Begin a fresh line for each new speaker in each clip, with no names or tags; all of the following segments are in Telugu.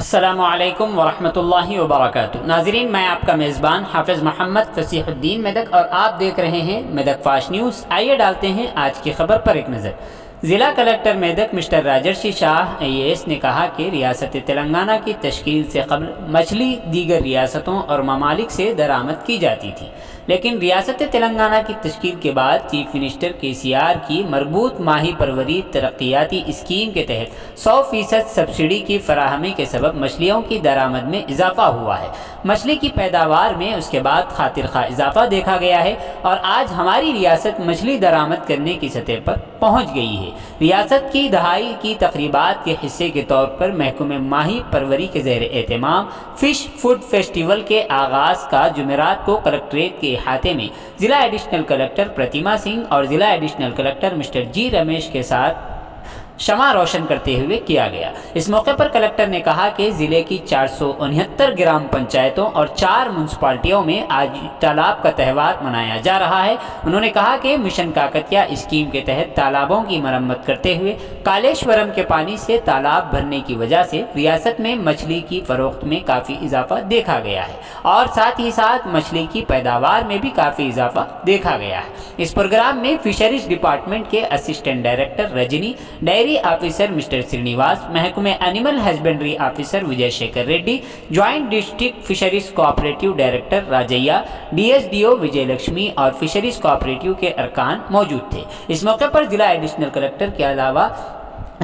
अस्सलामुअलैकुम वरहमतुल्लाहि वबरकातुहू। नाज़रीन, मैं आपका मेज़बान हाफिज़ मोहम्मद फसीहुद्दीन मेदक और आप देख रहे हैं मेदक फास्ट न्यूज़। आइए डालते हैं आज की खबर पर एक नज़र। ज़िला कलेक्टर मेदक मिस्टर राजर्षि शाह IAS ने कहा कि रियासत तेलंगाना की तश्कील से कबल मछली दीगर रियासतों और ममालिक से दरामद की जाती थी, लेकिन रियासत तेलंगाना की तश्कील के बाद चीफ मिनिस्टर KCR की मरबूत माही परवरी तरक्याती स्कीम के तहत 100% सब्सिडी की फराहमी के सबब मछलियों की दरामद में इजाफा हुआ है। मछली की पैदावार में उसके बाद खातिर खा इजाफा देखा गया है और आज हमारी रियासत मछली दरामद करने की सतह पर पहुँच गई है। रियासत की दहाई की तकरीबात के हिस्से के तौर पर महकमे माही परवरी के ज़ेर एहतमाम फ़िश फूड फेस्टिवल के आगाज़ का जुमेरात को कलेक्ट्रेट के अहाते में ज़िला एडिशनल कलेक्टर प्रतिमा सिंह और ज़िला additional collector mister G Ramesh के साथ शमा रोशन करते हुए किया गया। इस मौके पर कलेक्टर ने कहा कि ज़िले की 469 ग्राम पंचायतों और 4 म्यूनसिपाल्टियों में आज तालाब का त्यौहार मनाया जा रहा है। उन्होंने कहा कि मिशन काकतिया स्कीम के तहत तालाबों की मरम्मत करते हुए कालेश्वरम के पानी से तालाब भरने की वजह से रियासत में मछली की फरोख्त में काफ़ी इजाफा देखा गया है और साथ ही साथ मछली की पैदावार में भी काफ़ी इजाफा देखा गया है। इस प्रोग्राम में फिशरीज डिपार्टमेंट के assistant director Rajani, dairy officer mister Srinivas, महकमे animal husbandry officer Vijay Shekar Reddy, joint district fisheries cooperative director Rajaiah, DSDO Vijay Lakshmi और फिशरीज कोऑपरेटिव के अरकान मौजूद थे। इस मौके पर जिला एडिशनल कलेक्टर के अलावा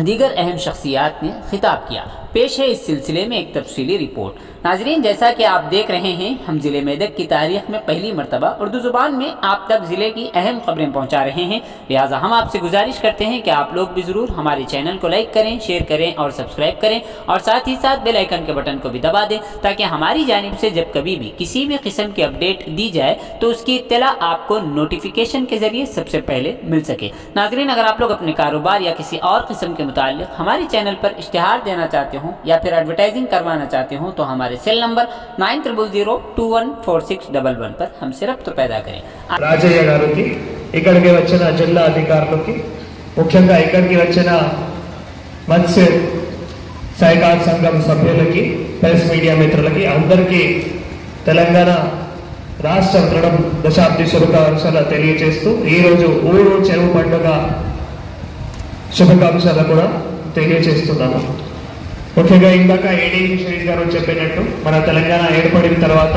दीगर अहम शख्सियात ने खिताब किया। पेश है इस सिलसिले में एक तफसीली रिपोर्ट। नाजरीन, जैसा कि आप देख रहे हैं, हम ज़िले मेदक की तारीख में पहली मरतबा उर्दू ज़ुबान में आप तक ज़िले की अहम खबरें पहुंचा रहे हैं। लिहाजा हम आपसे गुजारिश करते हैं कि आप लोग भी ज़रूर हमारे चैनल को लाइक करें, शेयर करें और सब्सक्राइब करें और साथ ही साथ बेल आइकन के बटन को भी दबा दें ताकि हमारी जानिब से जब कभी भी किसी भी किस्म की अपडेट दी जाए तो उसकी इत्तला आपको नोटिफिकेशन के ज़रिए सबसे पहले मिल सके। नाजरीन, अगर आप लोग अपने कारोबार या किसी और किस्म के मुताल्लिक हमारे चैनल पर इश्तिहार देना चाहते हो या फिर एडवर्टाइजिंग करवाना चाहते हो तो हमारे सेल नंबर 9000214611 पर हमसे रब्त पैदा करें।
రాజయ్య గారికి ఇక్కడికి వచ్చిన జిల్లా అధికారులకి, ముఖ్యంగా ఇక్కడికి వచ్చిన మత్స్య సహకార సంఘం సభ్యులకి, ప్రెస్ మీడియా మిత్రులకి అందరికీ తెలంగాణ రాష్ట్ర దృఢ దశాబ్ది శుభాకాంక్షలు తెలియజేస్తూ ఈరోజు ఊరు చెరువు పండుగ శుభాకాంక్షలు కూడా తెలియజేస్తున్నాము। ముఖ్యంగా ఇందాక AD షరీఫ్ గారు చెప్పినట్టు మన తెలంగాణ ఏర్పడిన తర్వాత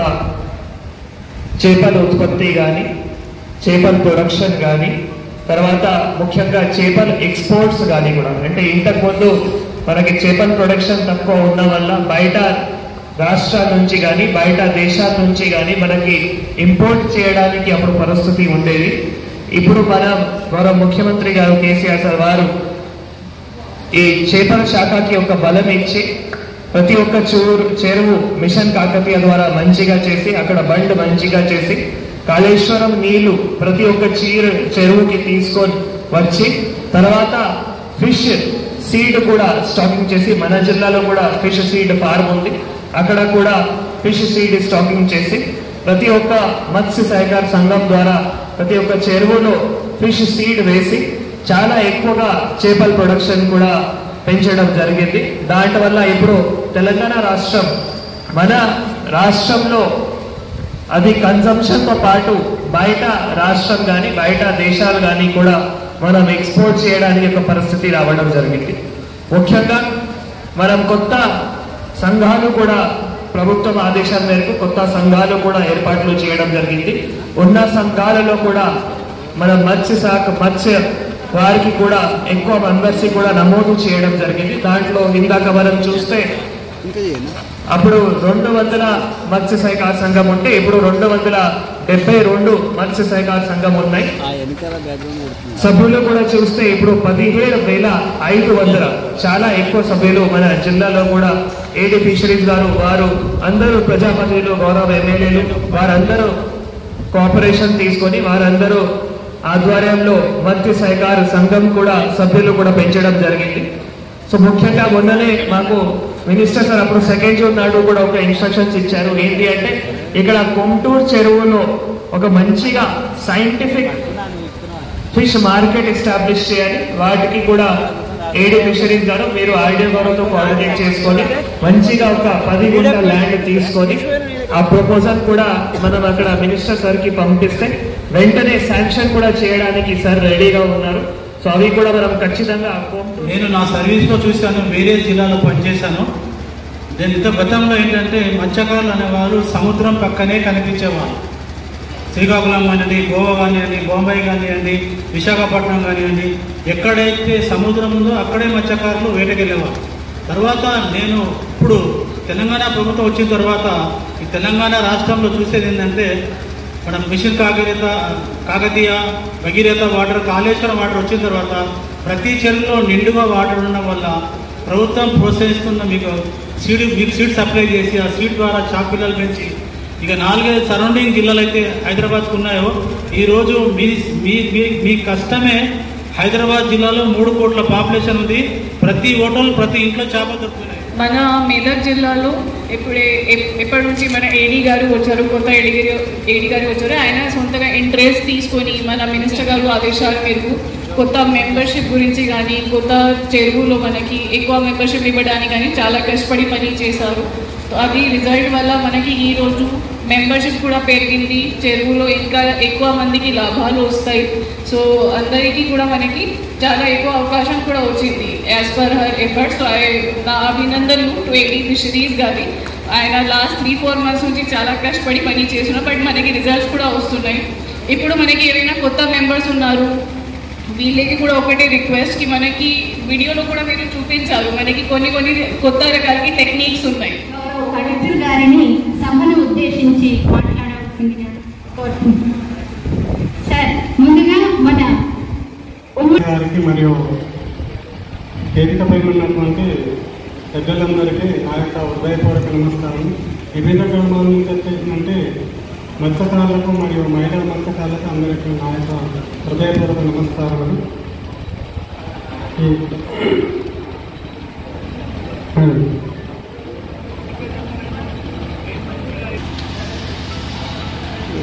చేపల ఉత్పత్తి కానీ, చేపల ప్రొడక్షన్ కానీ, తర్వాత ముఖ్యంగా చేపల ఎక్స్పోర్ట్స్ కానీ కూడా, అంటే ఇంతకుముందు మనకి చేపల ప్రొడక్షన్ తక్కువ ఉన్న వల్ల బయట రాష్ట్రాల నుంచి కానీ బయట దేశాల నుంచి కానీ మనకి ఇంపోర్ట్ చేయడానికి అప్పుడు పరిస్థితి ఉండేది। ఇప్పుడు మన ముఖ్యమంత్రి గారు KCR సార్ వారు ఈ చేపల శాఖకి ఒక బలం ఇచ్చి ప్రతి ఒక్క చెరువు మిషన్ కాకతీయ ద్వారా మంచిగా చేసి, అక్కడ బండ్ మంచిగా చేసి, కాళేశ్వరం నీళ్లు ప్రతి ఒక్క చెరువుకి తీసుకొని వచ్చి తర్వాత ఫిష్ సీడ్ కూడా స్టాకింగ్ చేసి, మన జిల్లాలో కూడా ఫిష్ సీడ్ ఫార్మ్ ఉంది, అక్కడ కూడా ఫిష్ సీడ్ స్టాకింగ్ చేసి ప్రతి ఒక్క మత్స్య సహకార సంఘం ద్వారా ప్రతి ఒక్క చెరువులో ఫిష్ సీడ్ వేసి చాలా ఎక్కువగా చేపల ప్రొడక్షన్ కూడా పెంచడం జరిగింది। దాంట్ వల్ల ఇప్పుడు తెలంగాణ రాష్ట్రం మన రాష్ట్రంలో అది కన్సంప్షన్తో పాటు బయట రాష్ట్రం కానీ బయట దేశాలు కానీ కూడా మనం ఎక్స్పోర్ట్ చేయడానికి ఒక పరిస్థితి రావడం జరిగింది। ముఖ్యంగా మనం కొత్త సంఘాలు కూడా ప్రభుత్వం ఆదేశాల మేరకు కొత్త సంఘాలు కూడా ఏర్పాట్లు చేయడం జరిగింది। ఉన్న సంఘాలలో కూడా మన మత్స్య వారికి కూడా ఎక్కువ మెంబర్స్ కూడా నమోదు చేయడం జరిగింది। దాంట్లో ఇందాక మనం చూస్తే అప్పుడు 200 మత్స్య సహకార సంఘం ఉంటే ఇప్పుడు 272 మత్స్య సహకార సంఘం ఉన్నాయి। సభ్యులు కూడా చూస్తే ఇప్పుడు 17,500 చాలా ఎక్కువ సభ్యులు మన జిల్లాలో కూడా AD ఫిషరీస్ గారు వారు అందరూ ప్రజాప్రతినిధులు, గౌరవ ఎమ్మెల్యేలు వారందరూ కోఆపరేషన్ తీసుకొని వారందరూ ఆధ్వర్యంలో మత్స్య సహకార సంఘం కూడా సభ్యులు కూడా పెంచడం జరిగింది। సో ముఖ్యంగా మొన్ననే మాకు మినిస్టర్ సార్ అప్పుడు 2nd జూన్ నాడు కూడా ఒక ఇన్స్ట్రక్షన్స్ ఇచ్చారు। ఏంటి అంటే ఇక్కడ కొంటూరు చెరువులో ఒక మంచిగా సైంటిఫిక్ ఫిష్ మార్కెట్ ఎస్టాబ్లిష్ చేయాలి, వాటికి కూడా ఏడి ఫిషరీస్ గారు మీరు ఆర్డీఓ గారితో కోఆర్డినేట్ చేసుకొని మంచిగా ఒక 10 గుంటల ల్యాండ్ తీసుకొని ఆ ప్రపోజల్ కూడా మనం అక్కడ మినిస్టర్ సార్ కి పంపిస్తే వెంటనే శాంక్షన్ కూడా చేయడానికి సార్ రెడీగా ఉన్నారు. సో అవి కూడా మనం ఖచ్చితంగా
నేను నా సర్వీస్లో చూశాను, వేరే జిల్లాలో పనిచేశాను. నేను ఇంత గతంలో ఏంటంటే మత్స్యకారులు అనేవారు సముద్రం పక్కనే కనిపించేవారు. శ్రీకాకుళం కానివ్వండి, గోవా కానివ్వండి, బొంబాయి కానివ్వండి, విశాఖపట్నం కానివ్వండి, ఎక్కడైతే సముద్రం ఉందో అక్కడే మత్స్యకారులు వేటకెళ్ళేవారు. తర్వాత నేను ఇప్పుడు తెలంగాణ ప్రభుత్వం వచ్చిన తర్వాత ఈ తెలంగాణ రాష్ట్రంలో చూసేది ఏంటంటే మనం mission Kakatiya, Bhagiratha water, Kaleshwaram water వచ్చిన తర్వాత ప్రతి చెరువులో నిండుగా వాటర్ ఉండడం వల్ల ప్రభుత్వం ప్రోత్సహిస్తున్న మీకు సీడ్ సప్లై చేసి ఆ సీడ్ ద్వారా చాక్ పిల్లలు పెంచి ఇక 4-5 సరౌండింగ్ జిల్లాలు అయితే హైదరాబాద్కు ఉన్నాయో ఈరోజు మీ కష్టమే హైదరాబాద్ జిల్లాలో 3 కోట్ల పాపులేషన్ ఉంది. ప్రతి హోటల్, ప్రతి ఇంట్లో చేపలు దొరుకుతున్నాయి.
మన మెదక్ జిల్లాలో ఎప్పటి నుంచి మన ఏడీ గారు వచ్చారు, కొత్త ఏడీ గారు వచ్చారు. ఆయన సొంతగా ఇంట్రెస్ట్ తీసుకొని మన మినిస్టర్ గారు ఆదేశాల మేరకు కొత్త మెంబర్షిప్ గురించి కానీ, కొత్త చెరువులో మనకి ఎక్కువ మెంబర్షిప్ ఇవ్వడానికి కానీ చాలా కష్టపడి పని చేశారు. అది రిజల్ట్ వల్ల మనకి ఈరోజు మెంబర్షిప్ కూడా పెరిగింది, చెరువులో ఇంకా ఎక్కువ మందికి లాభాలు వస్తాయి. సో అందరికీ కూడా మనకి చాలా ఎక్కువ అవకాశం కూడా వచ్చింది యాజ్ పర్ హర్ ఎఫర్ట్స్. నా అభినందనలు టు ఏడీ ఫిషరీస్ గారి. ఆయన లాస్ట్ 3-4 మంత్స్ నుంచి చాలా కష్టపడి పని చేస్తున్నారు, బట్ మనకి రిజల్ట్స్ కూడా వస్తున్నాయి. ఇప్పుడు మనకి ఏమైనా కొత్త మెంబర్స్ ఉన్నారు, వీళ్ళకి కూడా ఒకటే రిక్వెస్ట్ కి మనకి వీడియోలో కూడా మీరు చూపించారు, మనకి కొన్ని కొత్త రకాలకి టెక్నిక్స్ ఉన్నాయి.
కలెక్టర్ గారిని సభను ఉద్దేశించి మాట్లాడాల్సిందిగా కోరుకుంటున్నాను. సార్, ముందుగా మన
గారికి మరియు వేదికపై ఉన్నటువంటి పెద్దలందరికీ నా యొక్క హృదయపూర్వక నమస్కారం. విభిన్న గ్రామాల నుంచి వచ్చేసిందంటే మత్స్యకారులకు మరియు మహిళా మత్స్యకారులకు అందరికీ నా యొక్క హృదయపూర్వక నమస్కారాలు.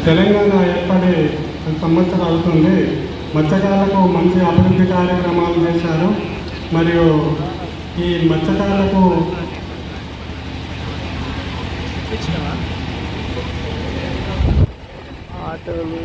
తెలంగాణ ఏర్పడి సంవత్సరాలు అవుతుంది. మత్స్యకారులకు మంచి అభివృద్ధి కార్యక్రమాలు చేశారు. మరియు ఈ మత్స్యకారులకు
ఆటోలు